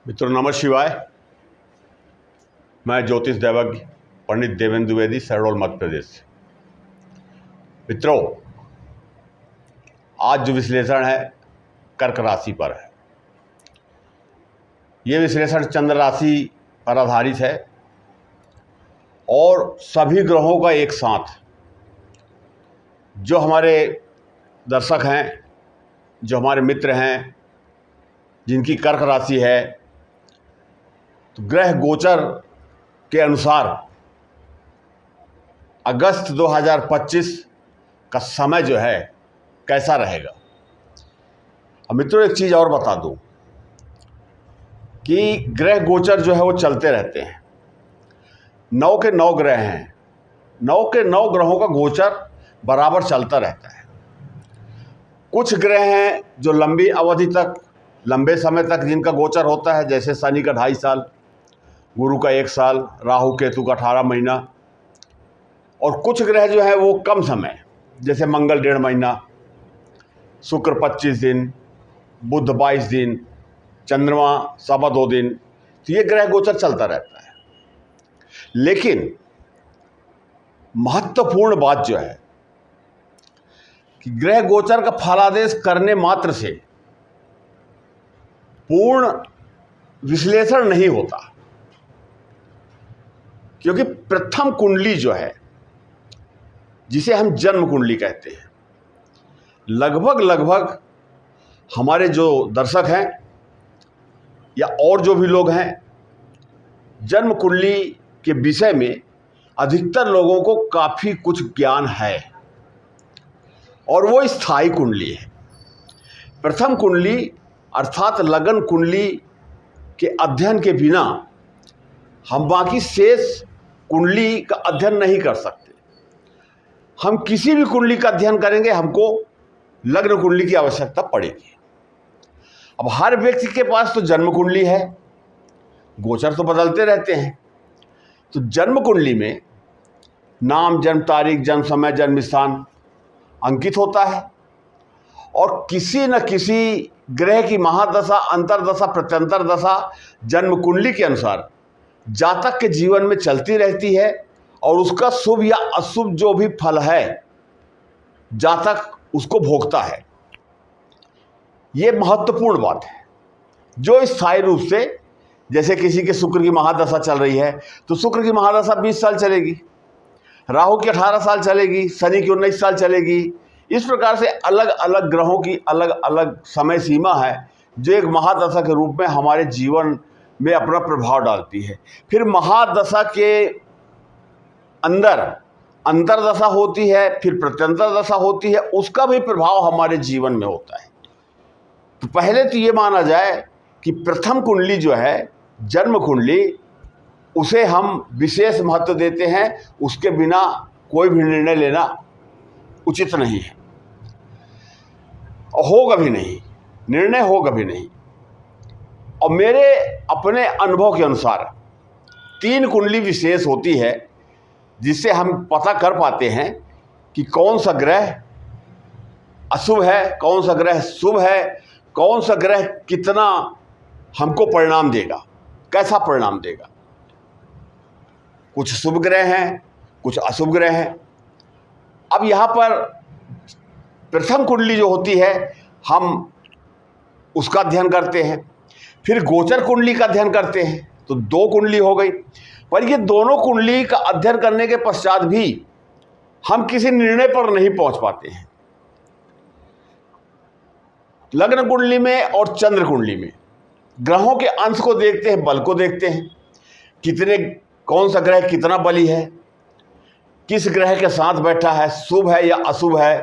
मित्रों नमः शिवाय। मैं ज्योतिष दैवज्ञ पंडित देवेंद्र द्विवेदी, शहडोल मध्य प्रदेश से। मित्रों, आज जो विश्लेषण है कर्क राशि पर है। ये विश्लेषण चंद्र राशि पर आधारित है और सभी ग्रहों का एक साथ, जो हमारे दर्शक हैं, जो हमारे मित्र हैं, जिनकी कर्क राशि है, तो ग्रह गोचर के अनुसार अगस्त 2025 का समय जो है कैसा रहेगा। अब मित्रों एक चीज़ और बता दूं कि ग्रह गोचर जो है वो चलते रहते हैं। 9 के 9 ग्रह हैं, 9 के 9 ग्रहों का गोचर बराबर चलता रहता है। कुछ ग्रह हैं जो लंबी अवधि तक, लंबे समय तक जिनका गोचर होता है, जैसे शनि का 2.5 साल, गुरु का 1 साल, राहु केतु का 18 महीना। और कुछ ग्रह जो है वो कम समय, जैसे मंगल 1.5 महीना, शुक्र 25 दिन, बुध 22 दिन, चंद्रमा 2.25 दिन। तो ये ग्रह गोचर चलता रहता है। लेकिन महत्वपूर्ण बात जो है कि ग्रह गोचर का फलादेश करने मात्र से पूर्ण विश्लेषण नहीं होता, क्योंकि प्रथम कुंडली जो है, जिसे हम जन्म कुंडली कहते हैं, लगभग हमारे जो दर्शक हैं या और जो भी लोग हैं, जन्म कुंडली के विषय में अधिकतर लोगों को काफ़ी कुछ ज्ञान है, और वो स्थायी कुंडली है। प्रथम कुंडली अर्थात लगन कुंडली के अध्ययन के बिना हम बाकी शेष कुंडली का अध्ययन नहीं कर सकते। हम किसी भी कुंडली का अध्ययन करेंगे, हमको लग्न कुंडली की आवश्यकता पड़ेगी। अब हर व्यक्ति के पास तो जन्म कुंडली है, गोचर तो बदलते रहते हैं। तो जन्म कुंडली में नाम, जन्म तारीख, जन्म समय, जन्म स्थान अंकित होता है, और किसी न किसी ग्रह की महादशा, अंतरदशा, प्रत्यंतर दशा जन्म कुंडली के अनुसार जातक के जीवन में चलती रहती है, और उसका शुभ या अशुभ जो भी फल है जातक उसको भोगता है। ये महत्वपूर्ण बात है, जो स्थायी रूप से, जैसे किसी के शुक्र की महादशा चल रही है तो शुक्र की महादशा 20 साल चलेगी, राहु की 18 साल चलेगी, शनि की 19 साल चलेगी। इस प्रकार से अलग अलग ग्रहों की अलग अलग समय सीमा है, जो एक महादशा के रूप में हमारे जीवन में अपना प्रभाव डालती है। फिर महादशा के अंदर अंतरदशा होती है, फिर प्रत्यंतर दशा होती है, उसका भी प्रभाव हमारे जीवन में होता है। तो पहले तो ये माना जाए कि प्रथम कुंडली जो है, जन्म कुंडली, उसे हम विशेष महत्व देते हैं। उसके बिना कोई भी निर्णय लेना उचित नहीं है, और होगा भी नहीं, निर्णय होगा भी नहीं। और मेरे अपने अनुभव के अनुसार 3 कुंडली विशेष होती है, जिससे हम पता कर पाते हैं कि कौन सा ग्रह अशुभ है, कौन सा ग्रह शुभ है, कौन सा ग्रह कितना हमको परिणाम देगा, कैसा परिणाम देगा। कुछ शुभ ग्रह हैं, कुछ अशुभ ग्रह हैं। अब यहाँ पर प्रथम कुंडली जो होती है, हम उसका अध्ययन करते हैं, फिर गोचर कुंडली का अध्ययन करते हैं, तो 2 कुंडली हो गई। पर ये दोनों कुंडली का अध्ययन करने के पश्चात भी हम किसी निर्णय पर नहीं पहुंच पाते हैं। लग्न कुंडली में और चंद्र कुंडली में ग्रहों के अंश को देखते हैं, बल को देखते हैं, कितने, कौन सा ग्रह कितना बली है, किस ग्रह के साथ बैठा है, शुभ है या अशुभ है,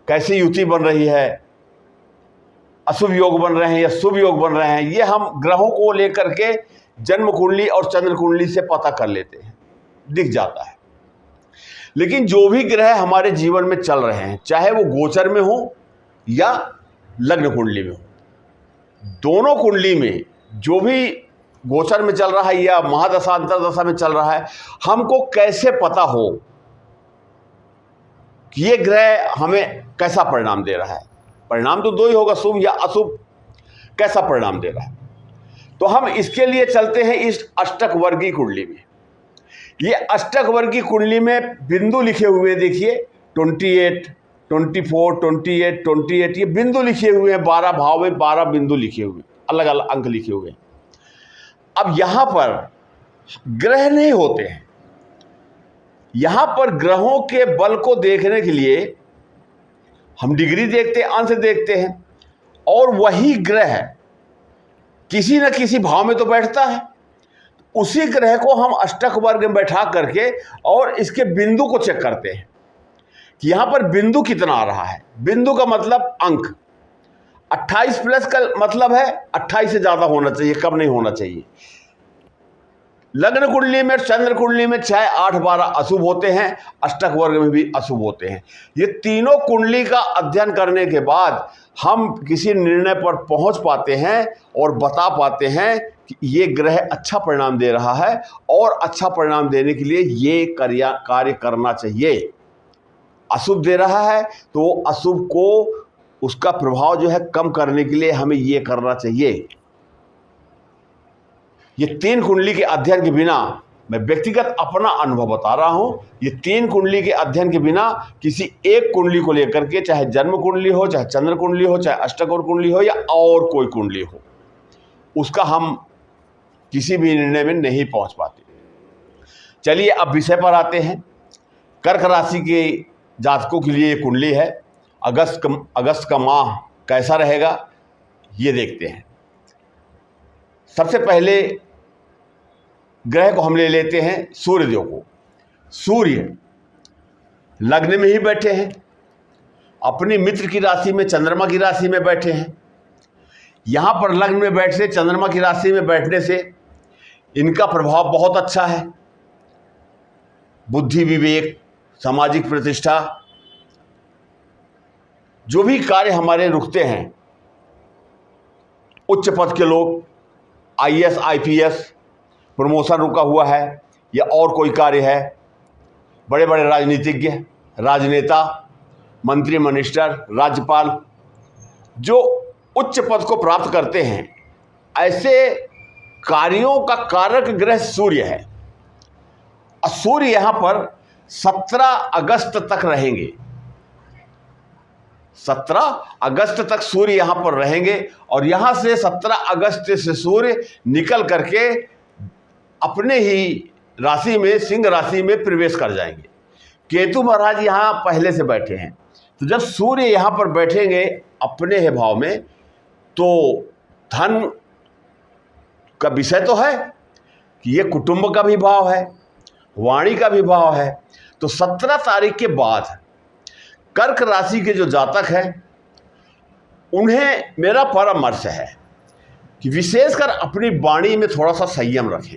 कैसी युति बन रही है, अशुभ योग बन रहे हैं या शुभ योग बन रहे हैं। ये हम ग्रहों को लेकर के जन्म कुंडली और चंद्र कुंडली से पता कर लेते हैं, दिख जाता है। लेकिन जो भी ग्रह हमारे जीवन में चल रहे हैं, चाहे वो गोचर में हो या लग्न कुंडली में हो, दोनों कुंडली में जो भी गोचर में चल रहा है या महादशा अंतरदशा में चल रहा है, हमको कैसे पता हो कि ये ग्रह हमें कैसा परिणाम दे रहा है। परिणाम तो 2 ही होगा, शुभ या अशुभ। कैसा परिणाम दे रहा है, तो हम इसके लिए चलते हैं इस अष्टक वर्गीय कुंडली में। ये अष्टक वर्गीय कुंडली में बिंदु लिखे हुए देखिए, 28, 24, 28, 28, ये बिंदु लिखे हुए हैं। 12 भाव में 12 बिंदु लिखे हुए, अलग अलग अंक लिखे हुए हैं। अब यहां पर ग्रह नहीं होते हैं। यहां पर ग्रहों के बल को देखने के लिए हम डिग्री देखते हैं, अंश देखते हैं, और वही ग्रह किसी न किसी भाव में तो बैठता है। उसी ग्रह को हम अष्टक वर्ग में बैठा करके और इसके बिंदु को चेक करते हैं कि यहां पर बिंदु कितना आ रहा है। बिंदु का मतलब अंक, 28 प्लस का मतलब है 28 से ज्यादा होना चाहिए, कम नहीं होना चाहिए। लग्न कुंडली में, चंद्र कुंडली में 6, 8, 12 अशुभ होते हैं, अष्टक वर्ग में भी अशुभ होते हैं। ये तीनों कुंडली का अध्ययन करने के बाद हम किसी निर्णय पर पहुंच पाते हैं और बता पाते हैं कि ये ग्रह अच्छा परिणाम दे रहा है और अच्छा परिणाम देने के लिए ये कार्य करना चाहिए। अशुभ दे रहा है तो अशुभ को, उसका प्रभाव जो है कम करने के लिए हमें ये करना चाहिए। ये 3 कुंडली के अध्ययन के बिना, मैं व्यक्तिगत अपना अनुभव बता रहा हूं, ये 3 कुंडली के अध्ययन के बिना किसी एक कुंडली को लेकर के, चाहे जन्म कुंडली हो, चाहे चंद्र कुंडली हो, चाहे अष्टक कुंडली हो या और कोई कुंडली हो, उसका हम किसी भी निर्णय में नहीं पहुंच पाते। चलिए अब विषय पर आते हैं। कर्क राशि के जातकों के लिए ये कुंडली है। अगस्त का माह कैसा रहेगा ये देखते हैं। सबसे पहले ग्रह को हम ले लेते हैं सूर्यदेव को। सूर्य लग्न में ही बैठे हैं, अपनी मित्र की राशि में, चंद्रमा की राशि में बैठे हैं। यहां पर लग्न में बैठने, चंद्रमा की राशि में बैठने से इनका प्रभाव बहुत अच्छा है। बुद्धि, विवेक, सामाजिक प्रतिष्ठा, जो भी कार्य हमारे रुकते हैं, उच्च पद के लोग, IAS, IPS, प्रमोशन रुका हुआ है या और कोई कार्य है, बड़े बड़े राजनीतिज्ञ, राजनेता, मंत्री, मिनिस्टर, राज्यपाल, जो उच्च पद को प्राप्त करते हैं, ऐसे कार्यों का कारक ग्रह सूर्य है। और सूर्य यहां पर 17 अगस्त तक रहेंगे। 17 अगस्त तक सूर्य यहां पर रहेंगे और यहां से 17 अगस्त से सूर्य निकल करके अपने ही राशि में, सिंह राशि में प्रवेश कर जाएंगे। केतु महाराज यहां पहले से बैठे हैं, तो जब सूर्य यहां पर बैठेंगे अपने ही भाव में, तो धन का विषय तो है कि ये कुटुंब का भी भाव है, वाणी का भी भाव है। तो 17 तारीख के बाद कर्क राशि के जो जातक हैं, उन्हें मेरा परामर्श है कि विशेषकर अपनी वाणी में थोड़ा सा संयम रखें,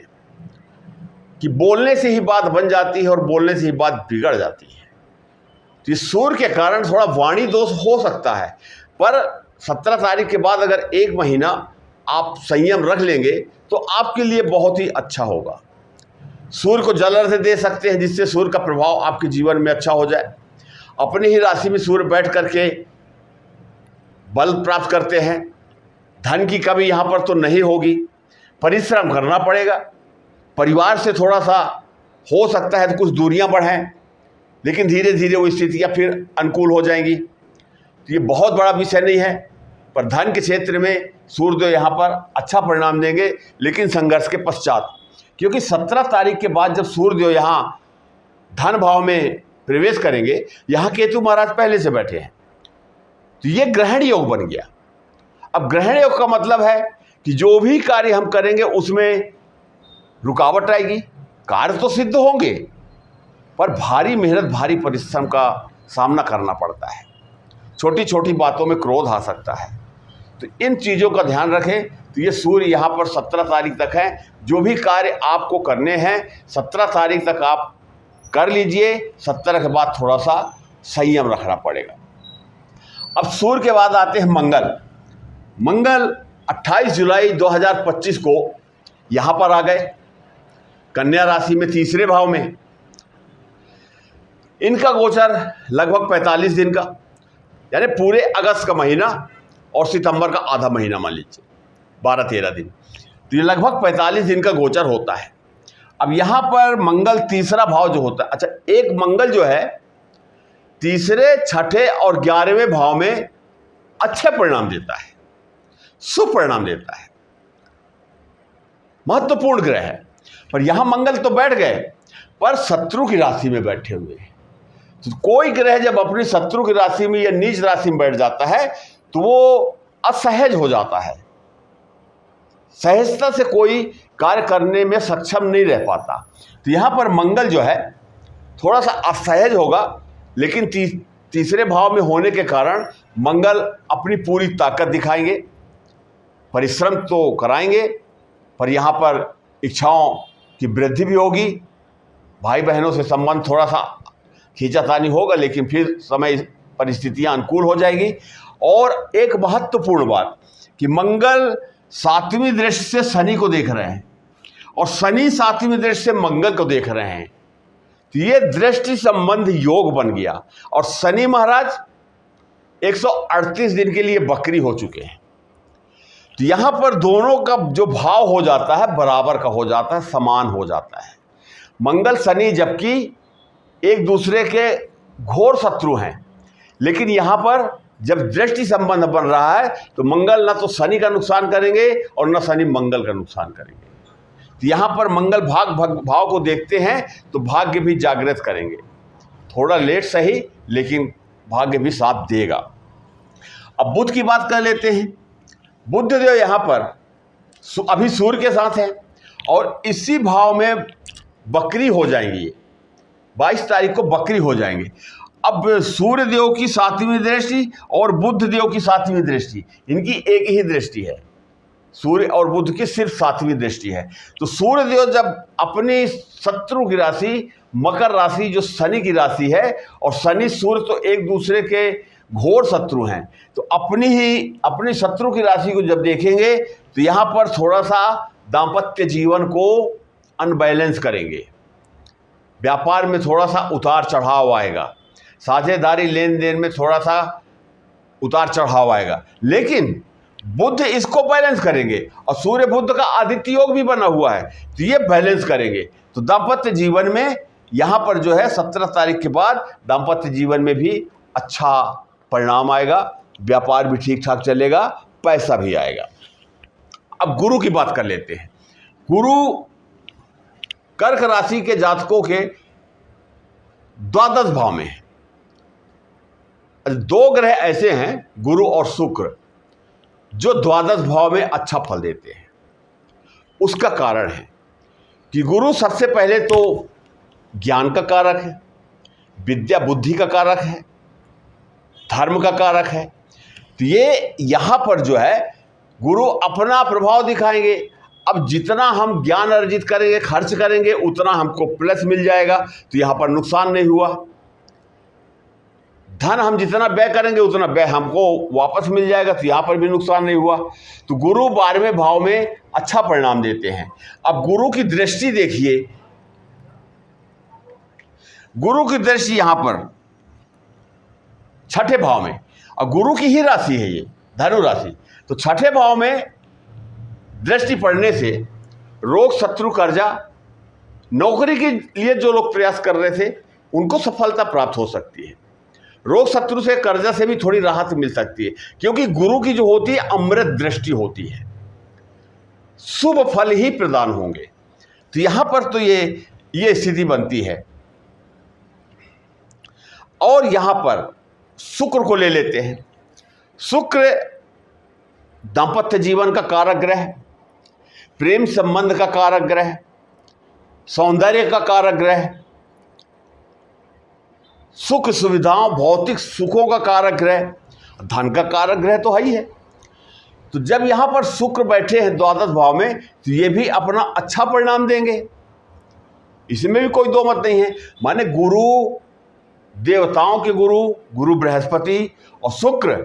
कि बोलने से ही बात बन जाती है और बोलने से ही बात बिगड़ जाती है। तो इस सूर्य के कारण थोड़ा वाणी दोष हो सकता है, पर 17 तारीख के बाद अगर 1 महीना आप संयम रख लेंगे तो आपके लिए बहुत ही अच्छा होगा। सूर्य को जल अर्घ्य दे सकते हैं, जिससे सूर्य का प्रभाव आपके जीवन में अच्छा हो जाए। अपनी ही राशि में सूर्य बैठ करके बल प्राप्त करते हैं। धन की कमी यहाँ पर तो नहीं होगी, परिश्रम करना पड़ेगा। परिवार से थोड़ा सा हो सकता है तो कुछ दूरियां बढ़ें, लेकिन धीरे धीरे वो स्थितियाँ फिर अनुकूल हो जाएंगी। तो ये बहुत बड़ा विषय नहीं है, पर धन के क्षेत्र में सूर्यदेव यहाँ पर अच्छा परिणाम देंगे, लेकिन संघर्ष के पश्चात। क्योंकि 17 तारीख के बाद जब सूर्यदेव यहाँ धन भाव में प्रवेश करेंगे, यहाँ केतु महाराज पहले से बैठे हैं, तो ये ग्रहण योग बन गया। अब ग्रहण योग का मतलब है कि जो भी कार्य हम करेंगे उसमें रुकावट आएगी। कार्य तो सिद्ध होंगे, पर भारी मेहनत, भारी परिश्रम का सामना करना पड़ता है। छोटी छोटी बातों में क्रोध आ सकता है, तो इन चीज़ों का ध्यान रखें। तो ये सूर्य यहाँ पर 17 तारीख तक है। जो भी कार्य आपको करने हैं 17 तारीख तक आप कर लीजिए। 17 के बाद थोड़ा सा संयम रखना पड़ेगा। अब सूर्य के बाद आते हैं मंगल। मंगल 28 जुलाई 2025 को यहाँ पर आ गए, कन्या राशि में, तीसरे भाव में। इनका गोचर लगभग 45 दिन का, यानी पूरे अगस्त का महीना और सितंबर का आधा महीना मान लीजिए, 12-13 दिन। तो ये लगभग 45 दिन का गोचर होता है। अब यहाँ पर मंगल तीसरा भाव जो होता है, अच्छा, एक मंगल जो है तीसरे, छठे और 11वें भाव में अच्छे परिणाम देता है, शुभ परिणाम देता है, महत्वपूर्ण ग्रह है। पर यहां मंगल तो बैठ गए, पर शत्रु की राशि में बैठे हुए हैं। तो कोई ग्रह जब अपनी शत्रु की राशि में या नीच राशि में बैठ जाता है तो वो असहज हो जाता है, सहजता से कोई कार्य करने में सक्षम नहीं रह पाता। तो यहां पर मंगल जो है थोड़ा सा असहज होगा, लेकिन तीसरे भाव में होने के कारण मंगल अपनी पूरी ताकत दिखाएंगे, परिश्रम तो कराएंगे, पर यहाँ पर इच्छाओं की वृद्धि भी होगी। भाई बहनों से संबंध थोड़ा सा खींचातानी होगा, लेकिन फिर समय परिस्थितियाँ अनुकूल हो जाएगी। और एक महत्वपूर्ण बात कि मंगल 7वीं दृष्टि से शनि को देख रहे हैं और शनि 7वीं दृष्टि से मंगल को देख रहे हैं, तो ये दृष्टि संबंध योग बन गया। और शनि महाराज 138 दिन के लिए बकरी हो चुके हैं। तो यहां पर दोनों का जो भाव हो जाता है बराबर का हो जाता है, समान हो जाता है। मंगल शनि जबकि एक दूसरे के घोर शत्रु हैं, लेकिन यहां पर जब दृष्टि संबंध बन रहा है तो मंगल ना तो शनि का नुकसान करेंगे और न शनि मंगल का नुकसान करेंगे। तो यहां पर मंगल भाव को देखते हैं तो भाग्य भी जागृत करेंगे, थोड़ा लेट सही, लेकिन भाग्य भी साथ देगा। अब बुध की बात कर लेते हैं। बुध जो यहाँ पर अभी सूर्य के साथ है और इसी भाव में बकरी हो जाएंगी, 22 तारीख को बकरी हो जाएंगे। अब सूर्य देव की 7वीं दृष्टि और बुध देव की 7वीं दृष्टि, इनकी एक ही दृष्टि है, सूर्य और बुध की सिर्फ 7वीं दृष्टि है। तो सूर्य देव जब अपनी शत्रु की राशि मकर राशि जो शनि की राशि है, और शनि सूर्य तो एक दूसरे के घोर शत्रु हैं, तो अपनी शत्रु की राशि को जब देखेंगे तो यहाँ पर थोड़ा सा दाम्पत्य जीवन को अनबैलेंस करेंगे, व्यापार में थोड़ा सा उतार चढ़ाव आएगा, साझेदारी लेन देन में थोड़ा सा उतार चढ़ाव आएगा, लेकिन बुध इसको बैलेंस करेंगे और सूर्य बुध का आदित्य योग भी बना हुआ है, तो ये बैलेंस करेंगे। तो दाम्पत्य जीवन में यहाँ पर जो है 17 तारीख के बाद दाम्पत्य जीवन में भी अच्छा परिणाम आएगा, व्यापार भी ठीक ठाक चलेगा, पैसा भी आएगा। अब गुरु की बात कर लेते हैं। गुरु कर्क राशि के जातकों के द्वादश भाव में है। दो ग्रह ऐसे हैं, गुरु और शुक्र, जो द्वादश भाव में अच्छा फल देते हैं। उसका कारण है कि गुरु सबसे पहले तो ज्ञान का कारक है, विद्या बुद्धि का कारक है, धर्म का कारक है। तो ये यहाँ पर जो है गुरु अपना प्रभाव दिखाएंगे। अब जितना हम ज्ञान अर्जित करेंगे, खर्च करेंगे, उतना हमको प्लस मिल जाएगा, तो यहाँ पर नुकसान नहीं हुआ। धन हम जितना व्यय करेंगे उतना व्यय हमको वापस मिल जाएगा, तो यहाँ पर भी नुकसान नहीं हुआ। तो गुरु 12वें भाव में अच्छा परिणाम देते हैं। अब गुरु की दृष्टि देखिए, गुरु की दृष्टि यहाँ पर 6ठे भाव में, और गुरु की ही राशि है ये धनु राशि, तो 6ठे भाव में दृष्टि पड़ने से रोग, शत्रु, कर्जा, नौकरी के लिए जो लोग प्रयास कर रहे थे उनको सफलता प्राप्त हो सकती है। रोग, शत्रु से, कर्जा से भी थोड़ी राहत मिल सकती है, क्योंकि गुरु की जो होती है अमृत दृष्टि होती है, शुभ फल ही प्रदान होंगे। तो यहां पर तो ये स्थिति बनती है। और यहां पर शुक्र को ले लेते हैं। शुक्र दाम्पत्य जीवन का कारक ग्रह, प्रेम संबंध का कारक ग्रह, सौंदर्य का कारक ग्रह, सुख सुविधाओं, भौतिक सुखों का कारक ग्रह, धन का कारक ग्रह तो है ही है। तो जब यहाँ पर शुक्र बैठे हैं द्वादश भाव में, तो ये भी अपना अच्छा परिणाम देंगे, इसमें भी कोई दो मत नहीं है। माने गुरु, देवताओं के गुरु, गुरु बृहस्पति, और शुक्र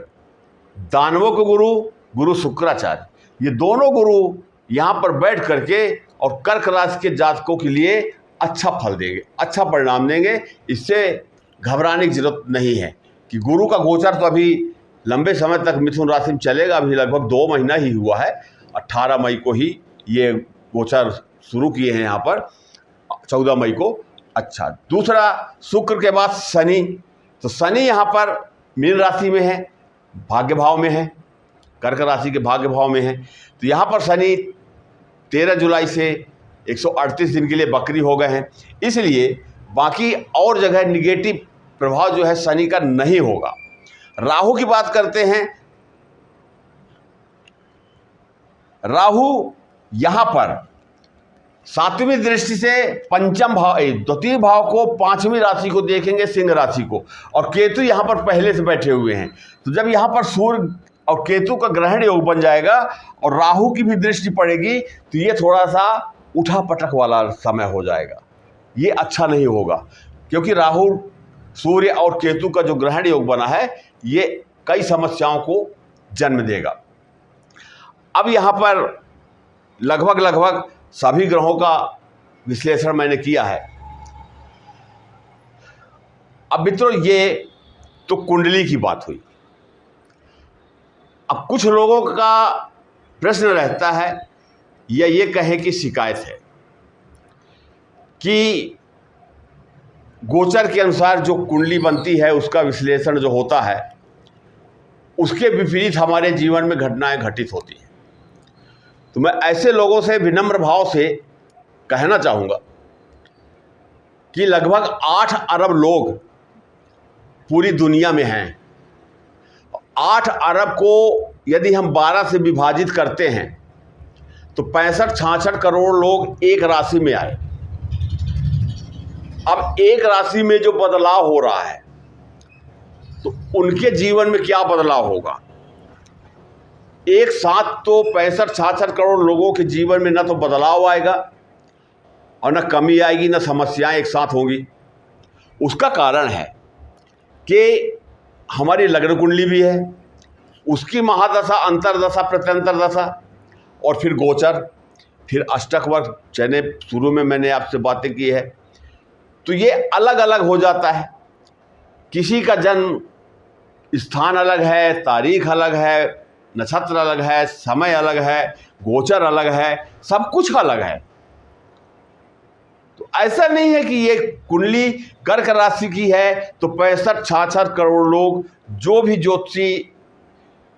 दानवों के गुरु, गुरु शुक्राचार्य, ये दोनों गुरु यहाँ पर बैठ करके और कर्क राशि के जातकों के लिए अच्छा फल देंगे, अच्छा परिणाम देंगे। इससे घबराने की जरूरत नहीं है कि गुरु का गोचर तो अभी लंबे समय तक मिथुन राशि में चलेगा, अभी लगभग 2 महीना ही हुआ है, 18 मई को ही ये गोचर शुरू किए हैं यहाँ पर 14 मई को। अच्छा, दूसरा शुक्र के बाद शनि, तो शनि यहाँ पर मीन राशि में है, भाग्य भाव में है, कर्क राशि के भाग्य भाव में है। तो यहाँ पर शनि 13 जुलाई से 138 दिन के लिए बकरी हो गए हैं, इसलिए बाकी और जगह निगेटिव प्रभाव जो है शनि का नहीं होगा। राहु की बात करते हैं। राहु यहाँ पर 7वीं दृष्टि से पंचम भाव, द्वितीय भाव को, 5वीं राशि को देखेंगे, सिंह राशि को, और केतु यहाँ पर पहले से बैठे हुए हैं। तो जब यहाँ पर सूर्य और केतु का ग्रहण योग बन जाएगा और राहु की भी दृष्टि पड़ेगी, तो ये थोड़ा सा उठा पटक वाला समय हो जाएगा। ये अच्छा नहीं होगा, क्योंकि राहु, सूर्य और केतु का जो ग्रहण योग बना है ये कई समस्याओं को जन्म देगा। अब यहाँ पर लगभग सभी ग्रहों का विश्लेषण मैंने किया है। अब मित्रों, ये तो कुंडली की बात हुई। अब कुछ लोगों का प्रश्न रहता है, या ये कहे कि शिकायत है, कि गोचर के अनुसार जो कुंडली बनती है उसका विश्लेषण जो होता है उसके विपरीत हमारे जीवन में घटनाएं घटित होती हैं। तो मैं ऐसे लोगों से विनम्र भाव से कहना चाहूँगा कि लगभग 8 अरब लोग पूरी दुनिया में हैं। 8 अरब को यदि हम 12 से विभाजित करते हैं तो 65-66 करोड़ लोग एक राशि में आए। अब एक राशि में जो बदलाव हो रहा है तो उनके जीवन में क्या बदलाव होगा। एक साथ तो 65-66 करोड़ लोगों के जीवन में न तो बदलाव आएगा और न कमी आएगी, न समस्याएं एक साथ होंगी। उसका कारण है कि हमारी लग्न कुंडली भी है, उसकी महादशा, अंतरदशा, प्रत्यंतर दशा, और फिर गोचर, फिर अष्टक वर्ग, चने शुरू में मैंने आपसे बातें की है। तो ये अलग अलग हो जाता है। किसी का जन्म स्थान अलग है, तारीख अलग है, नक्षत्र अलग है, समय अलग है, गोचर अलग है, सब कुछ अलग है। तो ऐसा नहीं है कि ये कुंडली कर्क राशि की है तो 65-66 करोड़ लोग जो भी ज्योतिषी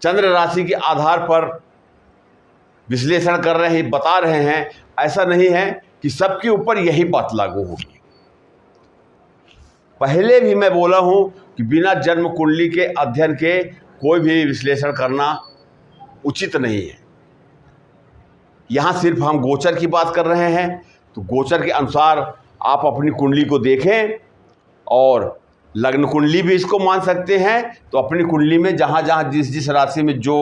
चंद्र राशि के आधार पर विश्लेषण कर रहे हैं, बता रहे हैं, ऐसा नहीं है कि सबके ऊपर यही बात लागू होगी। पहले भी मैं बोला हूं कि बिना जन्म कुंडली के अध्ययन के कोई भी विश्लेषण करना उचित नहीं है। यहाँ सिर्फ हम गोचर की बात कर रहे हैं, तो गोचर के अनुसार आप अपनी कुंडली को देखें, और लग्न कुंडली भी इसको मान सकते हैं। तो अपनी कुंडली में जहाँ जहाँ जिस राशि में जो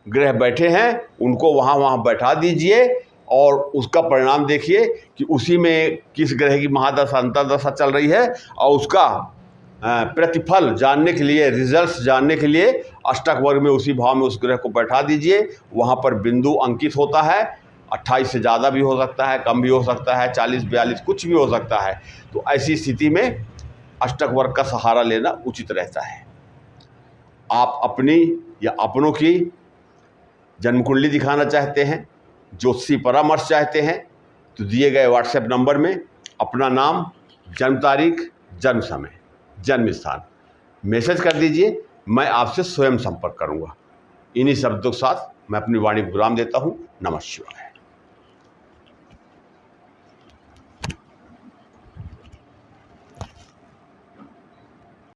ग्रह बैठे हैं उनको वहाँ वहाँ बैठा दीजिए और उसका परिणाम देखिए कि उसी में किस ग्रह की महादशा, अंतरदशा चल रही है, और उसका प्रतिफल जानने के लिए, रिजल्ट्स जानने के लिए अष्टक वर्ग में उसी भाव में उस ग्रह को बैठा दीजिए। वहाँ पर बिंदु अंकित होता है, 28 से ज़्यादा भी हो सकता है, कम भी हो सकता है, 40-42 कुछ भी हो सकता है। तो ऐसी स्थिति में अष्टक वर्ग का सहारा लेना उचित रहता है। आप अपनी या अपनों की जन्म कुंडली दिखाना चाहते हैं, ज्योतिषी परामर्श चाहते हैं, तो दिए गए व्हाट्सएप नंबर में अपना नाम, जन्म तारीख, जन्म समय, जन्म स्थान मैसेज कर दीजिए। मैं आपसे स्वयं संपर्क करूंगा। इन्हीं शब्दों के साथ मैं अपनी वाणी को विराम देता हूं। नमः शिवाय।